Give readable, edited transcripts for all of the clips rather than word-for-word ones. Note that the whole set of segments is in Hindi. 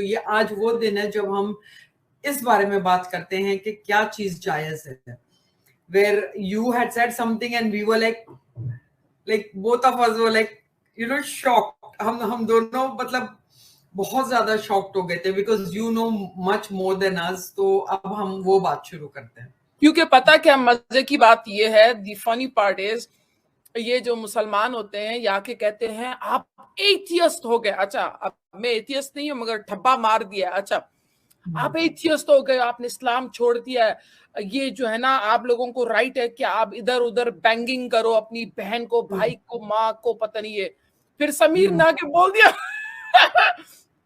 ये आज वो दिन है जब हम इस बारे में बात करते हैं कि क्या चीज जायज है. Where you had said something and we were like both of us were like, shocked. हम दोनों मतलब बहुत ज्यादा शॉक्ड हो गए थे because you know much more than us. तो अब हम वो बात शुरू करते हैं. क्योंकि पता क्या मजे की बात ये है, दी फनी पार्ट इज, ये जो मुसलमान होते हैं ये आके कहते हैं आप एथियस्ट हो गए. अच्छा, अब मैं एथियस्ट नहीं हूं मगर ठप्पा मार दिया. अच्छा, आप एथियस्ट हो गए, आपने इस्लाम छोड़ दिया है, ये जो है ना आप लोगों को राइट है कि आप इधर उधर बैंगिंग करो अपनी बहन को, भाई को, माँ को, पता नहीं है. फिर समीर ने आके बोल दिया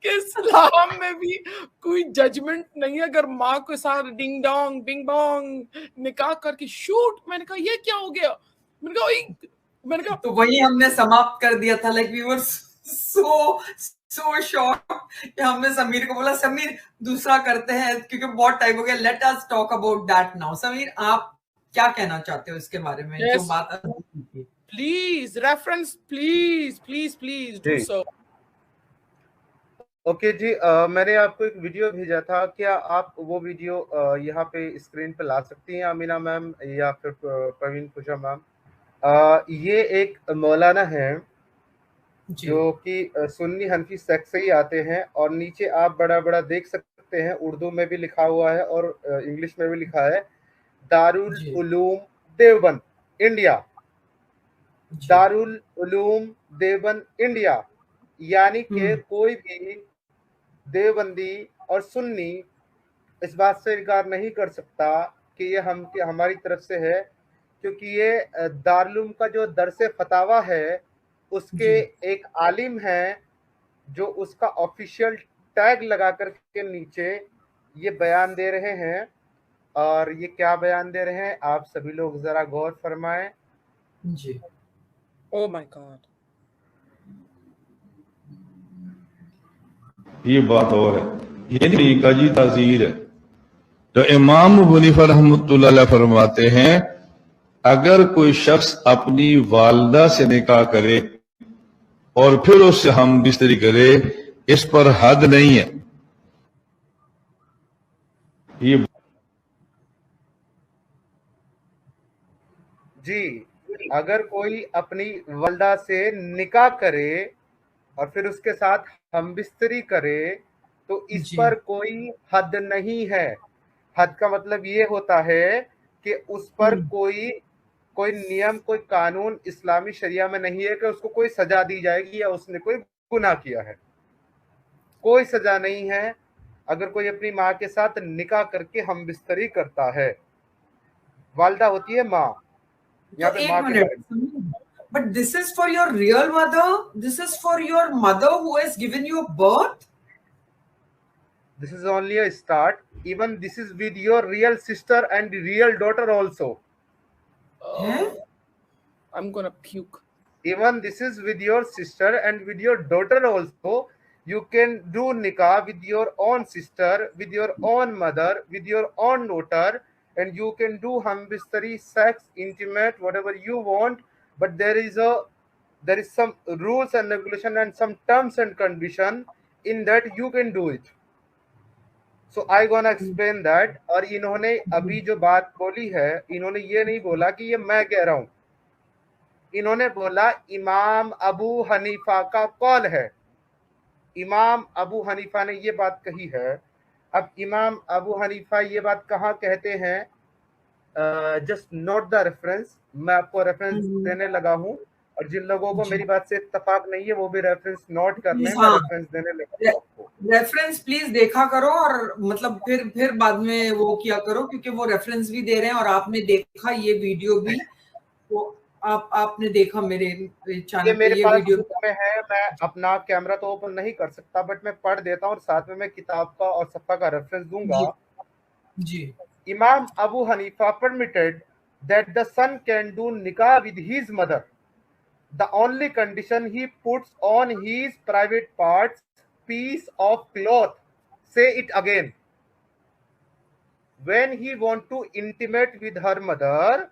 कि इस्लाम में भी कोई जजमेंट नहीं है अगर माँ के साथ डिंग डोंग बिंग बोंग निकाह करके शूट. मैंने कहा ये क्या हो गया. मैंने कहा तो वही हमने समाप्त कर दिया था. Like we were so shock कि हमने समीर को बोला समीर दूसरा करते हैं क्योंकि बहुत टाइम हो गया. Let us talk about that now. Sameer आप क्या कहना चाहते हो इसके बारे में? Yes. जो बात please reference, please do so. Okay ji, मैंने आपको एक वीडियो भेजा था. क्या आप वो वीडियो यहाँ पे स्क्रीन पे ला सकती हैं अमीना मैम या फिर प्रवीण पूजा मैम? ये एक मौलाना है जो कि सुन्नी हनफी सेक्ट से ही आते हैं और नीचे आप बड़ा बड़ा देख सकते हैं, उर्दू में भी लिखा हुआ है और इंग्लिश में भी लिखा है, दारुल उलूम देवबंद इंडिया. दारुल उलूम देवबंद इंडिया यानी कि कोई भी देवबंदी और सुन्नी इस बात से इनकार नहीं कर सकता कि ये हमारी तरफ से है, क्योंकि ये दारुल का जो दरसे फतावा है उसके एक आलिम हैं जो उसका ऑफिशियल टैग लगा करके नीचे ये बयान दे रहे हैं. और ये क्या बयान दे रहे हैं आप सभी लोग जरा गौर फरमाएं. जी. ओ माय गॉड, ये बात और है, ये तरीका जी ताज़ीर है. तो इमाम अबू हनीफा रहमतुल्लाह अलैह फरमाते हैं अगर कोई शख्स अपनी वालदा से निकाह करे और फिर उससे हम बिस्तरी करे, इस पर हद नहीं है. ये जी, अगर कोई अपनी वालदा से निकाह करे और फिर उसके साथ हम बिस्तरी करे तो इस पर कोई हद नहीं है. हद का मतलब ये होता है कि उस पर कोई नियम, कोई कानून इस्लामी शरिया में नहीं है कि उसको कोई सजा दी जाएगी या उसने कोई गुनाह किया है. कोई सजा नहीं है अगर कोई अपनी माँ के साथ निकाह करके हम बिस्तरी करता है. वालदा होती है माँ. तो एक minute, but this is for your real mother, this is for your mother who has given you birth. This is only a start. Even this is with your real sister and real daughter also. I'm gonna puke. Even this is with your sister and with your daughter also. You can do nikah with your own sister, with your own mother, with your own daughter, and you can do hambistari, sex, intimate, whatever you want. But there is some rules and regulation and some terms and condition in that you can do it. So I gonna explain that. और इन्होंने अभी जो बात बोली है, इन्होंने ये नहीं बोला कि ये मैं कह रहा हूं, इन्होंने बोला इमाम अबू हनीफा का कौल है. इमाम अबू हनीफा ने ये बात कही है. अब इमाम अबू हनीफा ये बात कहाँ कहते हैं, जस्ट नोट द रेफरेंस. मैं आपको रेफरेंस देने लगा हूं और जिन लोगों को मेरी बात से इत्तेफाक नहीं है वो भी रेफरेंस नोट कर लें. मैं रेफरेंस देने लगा हूं आपको. रेफरेंस प्लीज देखा करो और मतलब फिर बाद में वो किया करो, क्योंकि वो रेफरेंस भी दे रहे हैं और आपने देखा ये वीडियो भी, तो आपने देखा मेरे चैनल पे ये वीडियो में है. मैं अपना कैमरा तो ओपन नहीं कर सकता बट मैं पढ़ देता हूँ और साथ में मैं किताब का और सफ़ा का रेफरेंस दूंगा. जी. इमाम Abu Hanifa permitted that the son can do nikah with his mother. The only condition he puts on his private parts piece of cloth. Say it again. When he want to intimate with her mother,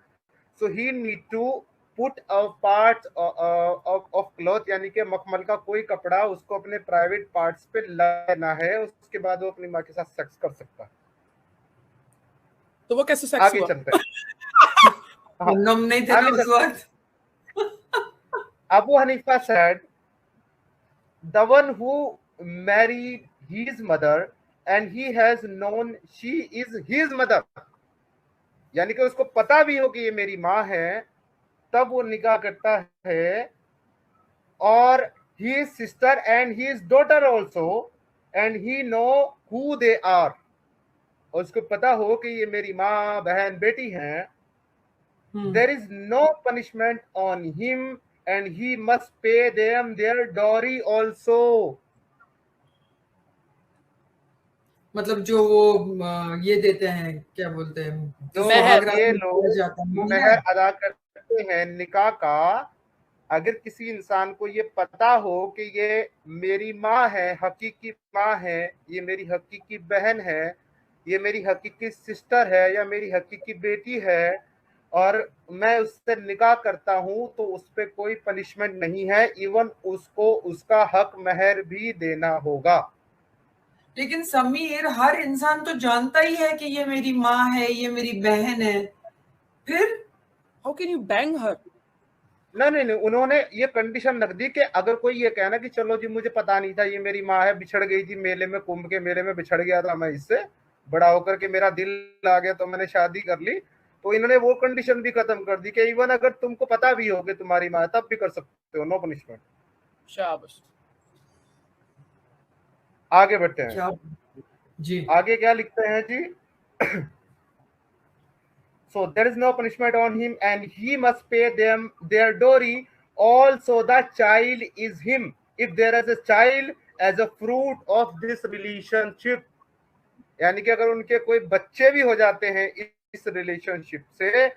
so he need to put a part of cloth, यानी कि मखमल का कोई कपड़ा उसको अपने प्राइवेट पार्ट्स पे लेना है, उसके बाद वो अपनी माँ के साथ सेक्स कर सकता है। तो वो कैसे सेक्स आगे हुआ? चलते हैं। हाँ, कंडोम नहीं थे ना आगे उस चलते हैं। वक्त। Abu Hanifa said, the one who married his mother and he has known she is his mother, यानी कि उसको पता भी हो कि ये मेरी माँ है, तब वो निकाह करता है, और his sister and his daughter also, and he know who they are, और उसको पता हो कि ये मेरी माँ, बहन, बेटी हैं, there is no punishment on him and he must pay them their dowry also. मतलब जो वो ये देते हैं, क्या बोलते हैं, जो महर। ये लोग महर अदा करते हैं निकाह का, अगर किसी इंसान को ये पता हो कि ये मेरी माँ है, हकीकी माँ है, ये मेरी हकीकी बहन है, ये मेरी हकीकी सिस्टर है, या मेरी हकीकी बेटी है, और मैं उससे निकाह करता हूं, तो उस पर कोई पनिशमेंट नहीं है, इवन उसको उसका हक महर भी देना होगा। लेकिन समीर, हर इंसान तो जानता ही है कि ये मेरी माँ है, ये मेरी बहन है, फिर हाउ कैन यू बैंग हर? नहीं, उन्होंने ये कंडीशन रख दी कि अगर कोई ये कहना कि चलो जी मुझे पता नहीं था ये मेरी माँ है, बिछड़ गई थी मेले में, कुंभ के मेले में बिछड़ गया था मैं इससे, बड़ा होकर के मेरा दिल आ गया तो मैंने शादी कर ली, तो इन्होंने वो कंडीशन भी खत्म कर दी कि इवन अगर तुमको पता भी हो कि तुम्हारी माँ है तब भी कर सकते हो, नो पनिशमेंट। शाबाश। आगे बढ़ते हैं। क्या जी, आगे क्या लिखते हैं जी? So there is no punishment on him and he must pay them their dowry, also the child is him if there is a child as a fruit of this relationship, यानी कि अगर उनके कोई बच्चे भी हो जाते हैं इस रिलेशनशिप से,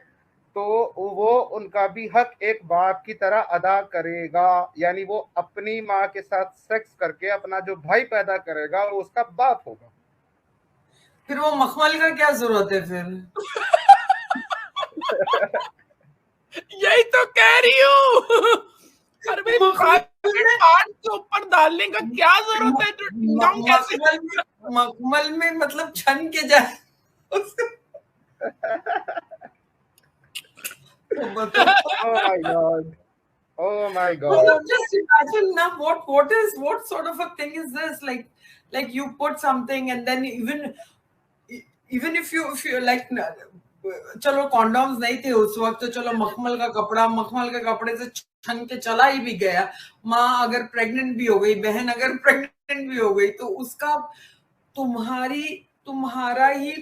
तो वो उनका भी हक एक बाप की तरह अदा करेगा, यानी वो अपनी माँ के साथ सेक्स करके अपना जो भाई पैदा करेगा वो उसका बाप होगा। फिर वो मखमल का क्या जरूरत है फिर? यही तो कह रही हूँ। अरे भाई, पान के ऊपर डालने का क्या जरूरत है? मखमल में मतलब छन के जाए Oh my God. Just imagine now what sort of a thing is this? Like you put something and then even if you like, चलो कॉन्डोम्स नहीं थे उस वक्त, तो चलो मखमल के कपड़े से छन के चला ही भी गया, माँ अगर प्रेग्नेंट भी हो गई, बहन अगर प्रेग्नेंट भी हो गई, तो उसका तुम्हारा ही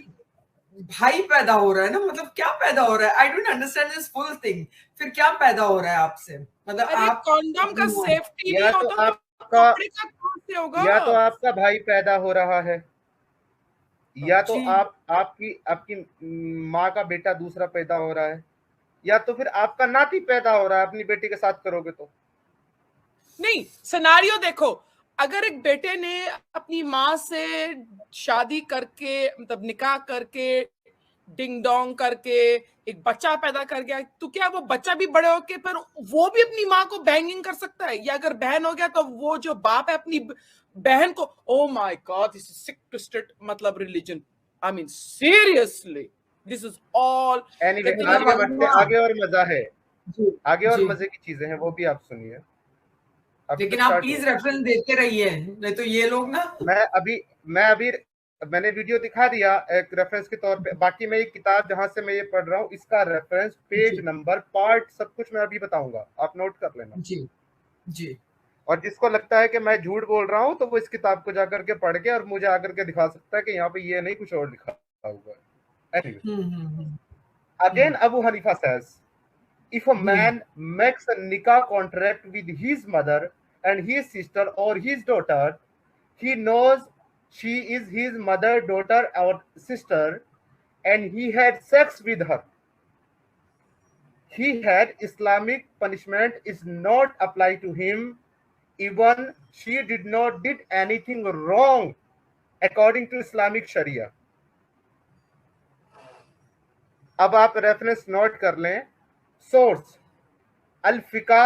भाई पैदा हो रहा है ना, मतलब क्या पैदा हो रहा है? I don't understand this full thing. फिर क्या पैदा हो रहा है आपसे? मतलब आप कॉन्डोम का सेफ्टी नहीं या तो होता, आपका कपड़े का कहाँ से होगा? या तो आपका भाई पैदा हो रहा है, या तो जी। आपकी माँ का बेटा दूसरा पैदा हो रहा है, या तो फिर आपका नाती पैदा हो रहा है अपनी बेटी के साथ करोगे तो। नहीं, सिनेरियो देखो, अगर एक बेटे ने अपनी माँ से शादी करके, मतलब निकाह करके, डिंग डोंग करके एक बच्चा पैदा कर गया, तो क्या वो बच्चा भी बड़े होके पर वो भी अपनी माँ को बैंगिंग कर सकता है? या अगर बहन हो गया तो वो जो बाप है अपनी बहन को, oh my God, this is sick twisted मतलब religion, I mean seriously, this is all. Anyway, आगे बढ़ते, आगे और मजा है, आगे और मजे की चीजें हैं, वो भी आप सुनिए। लेकिन आप प्लीज रेफरेंस देते रहिए, नहीं तो ये लोग ना, मैं अभी मैंने वीडियो दिखा दिया एक रेफरेंस के तौर पे, बाकी मैं एक किताब जहां से मैं ये पढ़ रहा हूँ इसका रेफरेंस, पेज नंबर, पार्ट, सब कुछ मैं अभी बताऊंगा, आप नोट कर लेना। जी। और जिसको लगता है कि मैं झूठ बोल रहा हूँ तो वो इस किताब को जाकर के पढ़ के और मुझे आकर के दिखा सकता है कि यहाँ पे ये नहीं कुछ और लिखा हुआ है। Anyway, again Abu Hanifa says, if a man makes a nikah contract with his mother and his sister or his daughter, he knows she is his mother, daughter or sister, and he had sex with her. He had Islamic punishment is not applied to him, even she did not did anything wrong according to Islamic Sharia. अब आप रेफरेंस नोट कर लें। सोर्स अल-फिका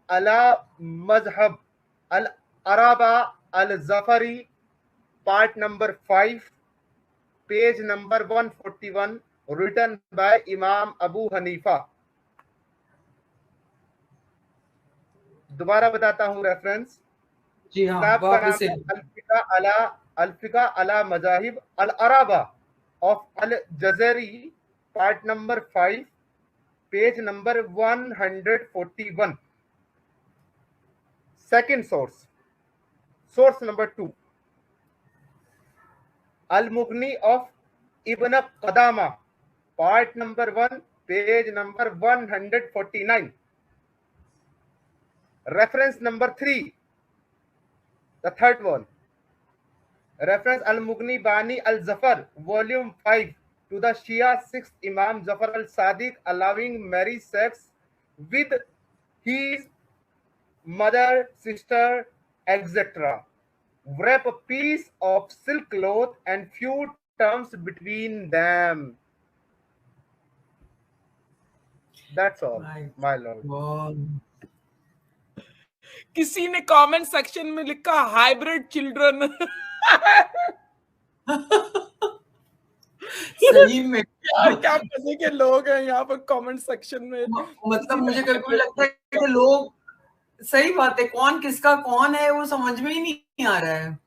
अला मजहब अल-अराबा अल-जफरी, part number 5, page number 141, written by इमाम अबू हनीफा। दोबारा बताता हूं रेफरेंस। जी हाँ, किताब का नाम वापस से। है अल-फिका अला मजाहिब अल-अराबा ऑफ अल-जज़री, part number 5, page number 141। Second source number 2, अल-मुगनी of Ibn Qudama, part number 1, page number 149। Reference number 3, the third one, reference al-Mughni Bani al-Zafar, volume 5, to the Shia 6th Imam Zafar al-Sadiq, allowing marriage sex with his mother, sister, etc. Wrap a piece of silk cloth and few terms between them. That's all, my lord. Wow. किसी ने कमेंट सेक्शन में लिखा हाइब्रिड चिल्ड्रन। सही में यार क्या मजे के लोग हैं यहाँ पर कमेंट सेक्शन में। मतलब मुझे कभी कभी लगता है कि लोग, सही बात है, कौन किसका कौन है वो समझ में ही नहीं आ रहा है।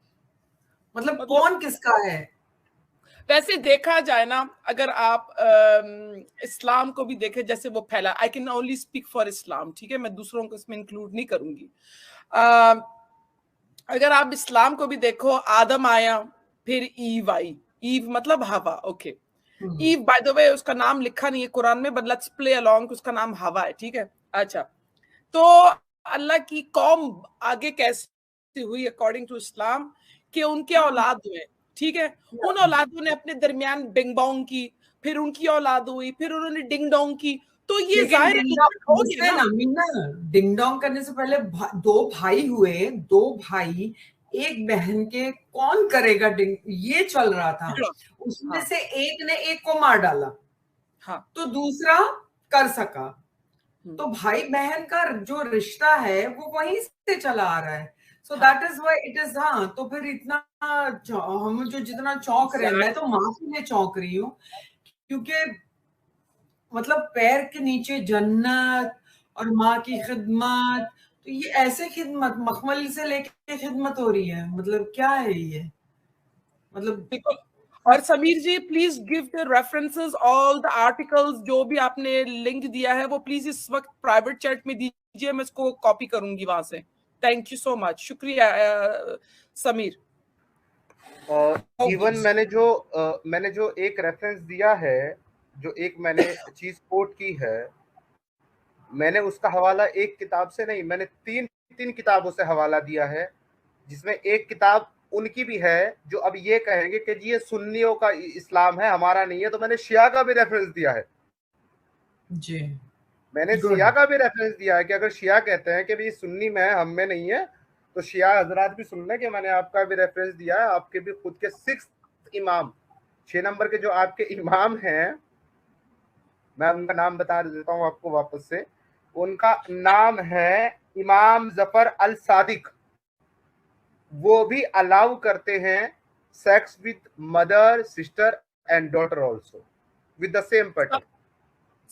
मतलब कौन किसका है। वैसे देखा जाए ना, अगर आप इस्लाम को भी देखें, जैसे वो फैला, I can only speak for इस्लाम, ठीक है, मैं दूसरों को इसमें इंक्लूड नहीं करूंगी। अगर आप इस्लाम को भी देखो, आदम आया, फिर ईव आई, ईव मतलब हवा, okay. Eve by the way उसका नाम लिखा नहीं है कुरान में, बट लेट्स प्ले अलोंग, उसका नाम हवा है, ठीक है। अच्छा, तो अल्लाह की कौम आगे कैसे हुई अकॉर्डिंग टू इस्लाम, कि उनके औलाद हुए, ठीक है। उन औलादों ने अपने दरमियान बिंग बोंग की, फिर उनकी औलाद हुई, फिर उन्होंने डिंग डोंग की, तो ये जाहिर है डिंग डोंग करने से पहले दो भाई हुए, दो भाई एक बहन के, कौन करेगा डिंग, ये चल रहा था। उसमें से एक ने एक को मार डाला, हाँ, तो दूसरा कर सका। तो भाई बहन का जो रिश्ता है वो वहीं से चला आ रहा है। So that is why it is. हाँ, तो फिर इतना हम जो जितना चौंक रहे हैं, मैं तो माँ के लिए चौंक रही हूँ, क्योंकि मतलब पैर के नीचे जन्नत और माँ की खिदमत, तो ये ऐसे खिदमत मखमल से लेके खिदमत हो रही है, मतलब क्या है ये, मतलब। और Sameer ji please give the references, all the articles, जो भी आपने लिंक दिया है वो प्लीज इस वक्त प्राइवेट चैट में दीजिए, मैं इसको कॉपी करूंगी वहां से। थैंक यू सो मच, शुक्रिया समीर। इवन मैंने जो एक रेफरेंस दिया है, जो एक मैंने चीज कोट की है, मैंने उसका हवाला एक किताब से नहीं, मैंने तीन किताबों से हवाला दिया है, जिसमें एक किताब उनकी भी है जो अब ये कहेंगे कि ये सुन्नियों का इस्लाम है, हमारा नहीं है, तो मैंने शिया का भी रेफरेंस दिया है जी। मैंने शिया का भी रेफरेंस दिया है कि अगर शिया कहते हैं कि भाई सुन्नी में है, हम में नहीं है, तो शिया हजरात भी सुन लें कि मैंने आपका भी रेफरेंस दिया है। आपके भी खुद के 6 इमाम, 6 नंबर के जो आपके इमाम हैं, मैं उनका नाम बता देता हूँ आपको वापस से। उनका नाम है इमाम जफर अल सादिक। वो भी अलाउ करते हैं sex with mother, sister and daughter also with the same partner.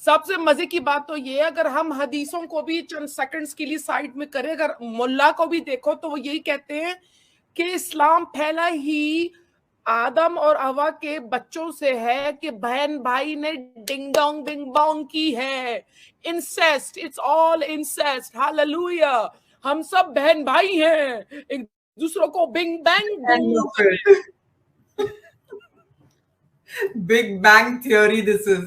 सबसे मजे की बात तो ये है, अगर हम हदीसों को भी चंद सेकंड्स के लिए साइड में करें, अगर मुल्ला को भी देखो तो वो यही कहते हैं कि इस्लाम फैला ही आदम और हवा के बच्चों से है, कि बहन भाई ने डिंग डोंग बिंग बोंग की है, incest, it's all incest, hallelujah, हम सब बहन भाई हैं, एक दूसरों को bing bang big bang theory this is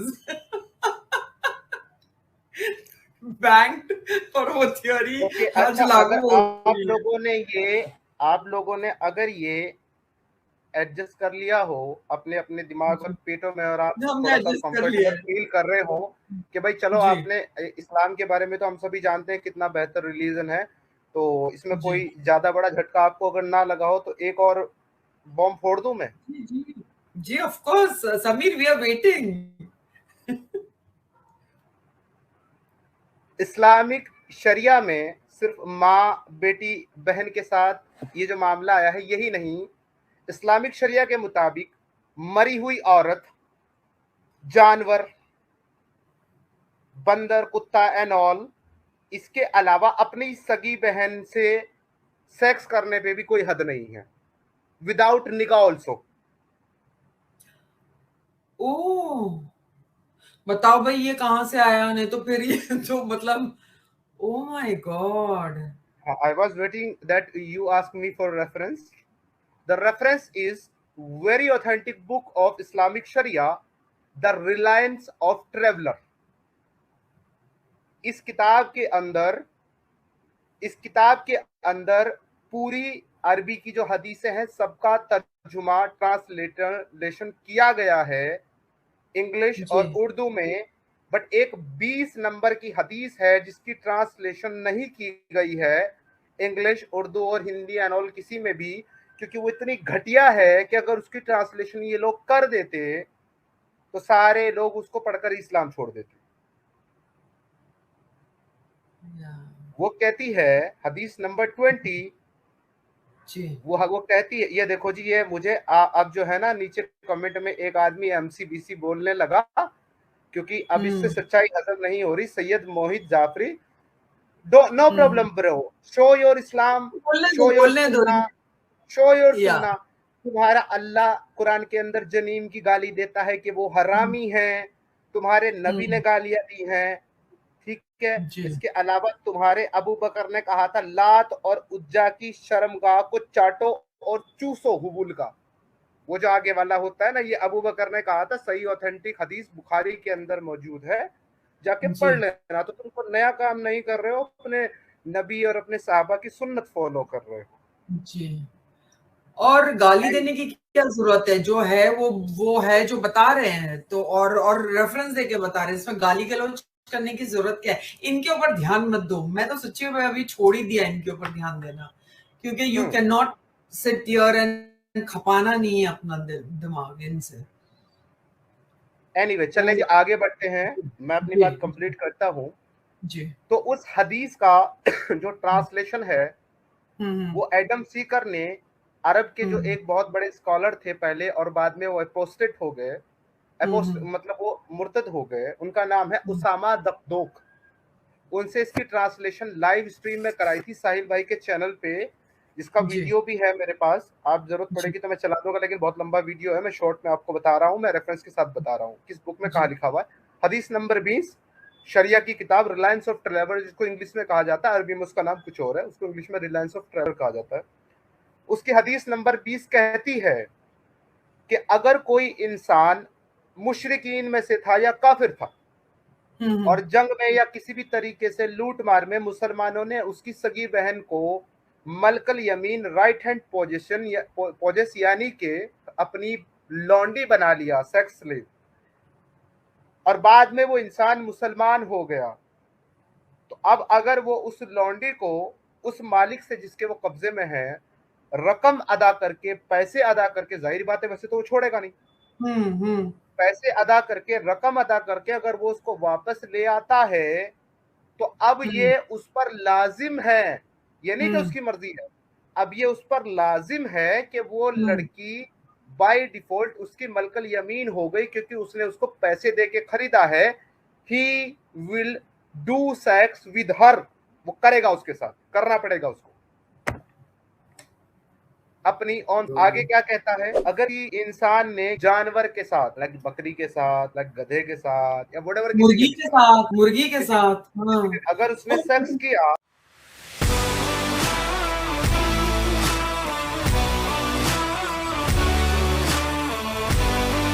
banked, और वो थियोरी आज लागू हो गई है। आप लोगों ने अगर ये एडजस्ट कर लिया हो अपने अपने दिमाग और पेटों में, और आप थोड़ा सा कंफर्टेबल फील कर रहे हो कि भाई चलो, आपने इस्लाम के बारे में तो हम सभी जानते हैं कितना बेहतर रिलीजन है, तो इसमें कोई ज्यादा बड़ा झटका आपको अगर ना लगा हो तो एक और बॉम्ब फोड़ दूं मैं। जी of course Sameer, we are waiting. Islamic शरिया में सिर्फ माँ बेटी बहन के साथ ये जो मामला आया है यही नहीं, इस्लामिक शरिया के मुताबिक मरी हुई औरत, जानवर, बंदर, कुत्ता एंड ऑल, इसके अलावा अपनी सगी बहन से सेक्स करने पे भी कोई हद नहीं है, विदाउट निकाह ऑल्सो। ओह, बताओ भाई ये कहां से आया? नहीं तो फिर ये तो मतलब, oh my God. I was waiting that you ask me for reference. The reference is very authentic book of Islamic Sharia, The Reliance of Traveler. इस किताब के अंदर पूरी अरबी की जो हदीसें हैं सबका तर्जुमा ट्रांसलेशन किया गया है इंग्लिश और उर्दू में, बट एक 20 नंबर की हदीस है जिसकी ट्रांसलेशन नहीं की गई है इंग्लिश, उर्दू और हिंदी एंड ऑल किसी में भी, क्योंकि वो इतनी घटिया है कि अगर उसकी ट्रांसलेशन ये लोग कर देते तो सारे लोग उसको पढ़कर इस्लाम छोड़ देते। वो कहती है हदीस नंबर 20 जी, वो कहती है, ये देखो जी, ये मुझे अब जो है ना नीचे कमेंट में एक आदमी MCBC बोलने लगा क्योंकि अब इससे सच्चाई हजम नहीं हो रही। Syed Mohit Jafri, no problem bro, show your Islam, show your Sunnah. तुम्हारा अल्लाह कुरान के अंदर जनीम की गाली देता है कि वो हरामी है, तुम्हारे नबी ने गालियां दी हैं, ठीक है। इसके अलावा तुम्हारे अबू बकर ने कहा था लात और उज्जा की शर्मगाह को चाटो और चूसो हुबुल का, वो जो आगे वाला होता है ना, ये अबू बकर ने कहा था, सही ऑथेंटिक हदीस बुखारी के अंदर मौजूद है, जाके पढ़ लेना। तो तुम नया काम नहीं कर रहे हो, अपने नबी और अपने साहबा की सुन्नत फॉलो कर रहे हो जी। और गाली देने की क्या जरूरत है? जो है वो है जो बता रहे हैं, तो और रेफरेंस देके बता रहे हैं, इसमें गाली गलौज करने की जरूरत क्या है? इनके ऊपर ध्यान मत दो। मैं तो सच्ची में अभी छोड़ ही दिया इनके ऊपर ध्यान देना, क्योंकि you can not sit here and खपाना नहीं है अपना दिमाग इनसे। एनीवे, चलेंगे आगे बढ़ते हैं, मैं अपनी बात कंप्लीट करता हूँ जी। तो उस हदीस का जो ट्रांसलेशन है वो एडम सीकर ने, अरब के जो एक बहुत बड़े स्कॉलर थे पहले और बाद में वो अपोस्टेट हो गए, मतलब वो मुर्तद हो गए, उनका नाम है उसामा दकदोक। उनसे इसकी ट्रांसलेशन लाइव स्ट्रीम में कराई थी साहिल भाई के चैनल पे, जिसका वीडियो भी है मेरे पास। आप जरूरत पड़ेगी तो मैं चला दूंगा, लेकिन बहुत लंबा वीडियो है, मैं शॉर्ट में आपको बता रहा हूँ, मैं रेफरेंस के साथ बता रहा हूँ किस बुक में कहा लिखा हुआ है। हदीस नंबर 20, शरिया की किताब रिलायंस ऑफ ट्रैवलर, जिसको इंग्लिश में कहा जाता है, अरबी में उसका नाम कुछ और है, उसको इंग्लिश में रिलायंस ऑफ ट्रैवलर कहा जाता है। उसकी हदीस नंबर 20 कहती है कि अगर कोई इंसान मुशरिकीन में से था या काफिर था और जंग में या किसी भी तरीके से लूट मार में मुसलमानों ने उसकी सगी बहन को मलकल यमीन राइट हैंड पोजेस यानी के अपनी लौंडी बना लिया, सेक्स स्लेव, और बाद में वो इंसान मुसलमान हो गया, तो अब अगर वो उस लौंडी को उस मालिक से जिसके वो कब्जे में है रकम अदा करके, पैसे अदा करके, जाहिर बात है वैसे तो वो छोड़ेगा नहीं, पैसे अदा करके, रकम अदा करके अगर वो उसको वापस ले आता है तो अब ये उस पर लाजिम है, ये नहीं कि उसकी मर्जी है, अब ये उस पर लाजिम है कि वो लड़की बाय डिफॉल्ट उसकी मलकल यमीन हो गई, क्योंकि उसने उसको पैसे दे के खरीदा है। He will do sex with her, वो करेगा, उसके साथ करना पड़ेगा उसको अपनी। और आगे क्या कहता है, अगर ये इंसान ने जानवर के साथ, लाइक बकरी के साथ, लाइक गधे के साथ, या व्हाटएवर, मुर्गी के साथ, अगर उसने सेक्स किया